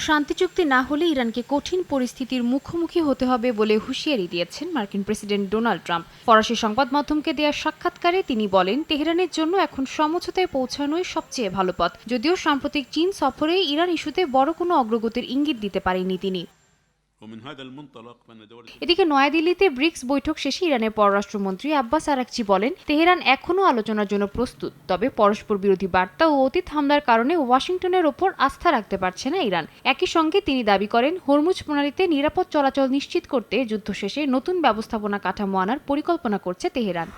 শান্তি চুক্তি না হলে ইরানকে কঠিন পরিস্থিতির মুখোমুখি হতে হবে বলে হুঁশিয়ারি দিয়েছেন মার্কিন প্রেসিডেন্ট ডোনাল্ড ট্রাম্প। ফরাসি সংবাদ মাধ্যমকে দেওয়া সাক্ষাৎকারে তিনি বলেন, তেহরানের জন্য এখন সমঝোতায় পৌঁছানোই সবচেয়ে ভালো পথ। যদিও সাম্প্রতিক চীন সফরে ইরান ইস্যুতে বড় কোনো অগ্রগতির ইঙ্গিত দিতে পারেননি তিনি। এদিকে নয়াদিল্লিতে ব্রিক্স বৈঠক শেষে ইরানের পররাষ্ট্রমন্ত্রী আব্বাস আরাকচি বলেন, তেহরান এখনও আলোচনার জন্য প্রস্তুত, তবে পরস্পর বিরোধী বার্তা ও অতীত হামলার কারণে ওয়াশিংটনের ওপর আস্থা রাখতে পারছে না ইরান। একই সঙ্গে তিনি দাবি করেন, হরমুজ প্রণালীতে নিরাপদ চলাচল নিশ্চিত করতে যুদ্ধ শেষে নতুন ব্যবস্থাপনা কাঠামো আনার পরিকল্পনা করছে তেহরান।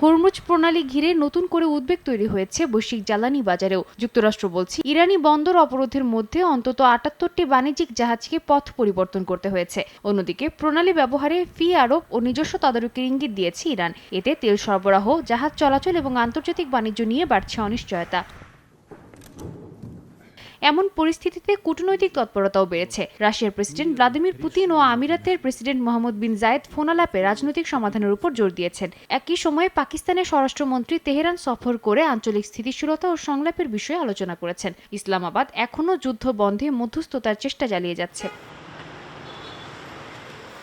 হরমুজ প্রণালী ঘিরে নতুন করে উদ্বেগ তৈরি হয়েছে বৈশ্বিক জ্বালানি বাজারেও। যুক্তরাষ্ট্র বলছে, ইরানি বন্দর অবরোধের মধ্যে অন্তত ৭৮টি বাণিজ্যিক জাহাজকে পথ পরিবর্তন করতে হয়েছে। অন্যদিকে প্রণালী ব্যবহারে ফি আরোপ ও নিজস্ব তদারকির ইঙ্গিত দিয়েছে ইরান। এতে তেল সরবরাহ, জাহাজ চলাচল এবং আন্তর্জাতিক বাণিজ্য নিয়ে বাড়ছে অনিশ্চয়তা। এমন পরিস্থিতিতে কূটনৈতিক তৎপরতাও বেড়েছে। রাশিয়ার প্রেসিডেন্ট ভ্লাদিমির পুতিন ও আমিরাতের প্রেসিডেন্ট মোহাম্মদ বিন জায়েদ ফোনালাপে রাজনৈতিক সমাধানের উপর জোর দিয়েছেন। একই সময়ে পাকিস্তানের স্বরাষ্ট্রমন্ত্রী তেহরান সফর করে আঞ্চলিক স্থিতিশীলতা ও সংলাপের বিষয়ে আলোচনা করেছেন। ইসলামাবাদ এখনও যুদ্ধ বন্ধে মধ্যস্থতার চেষ্টা চালিয়ে যাচ্ছে।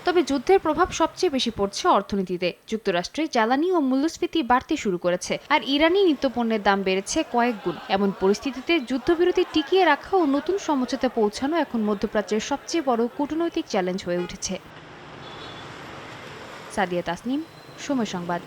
তবে যুদ্ধের প্রভাব সবচেয়ে বেশি পড়ছে অর্থনীতিতে। যুক্তরাষ্ট্রে জ্বালানি ও মূল্যস্ফীতি বাড়তে শুরু করেছে, আর ইরানি নিত্যপণ্যের দাম বেড়েছে কয়েক গুণ। এমন পরিস্থিতিতে যুদ্ধবিরতি টিকিয়ে রাখা ও নতুন সমঝোতায় পৌঁছানো এখন মধ্যপ্রাচ্যের সবচেয়ে বড় কূটনৈতিক চ্যালেঞ্জ হয়ে উঠেছে। সাদিয়া তাসনিম, সময় সংবাদ।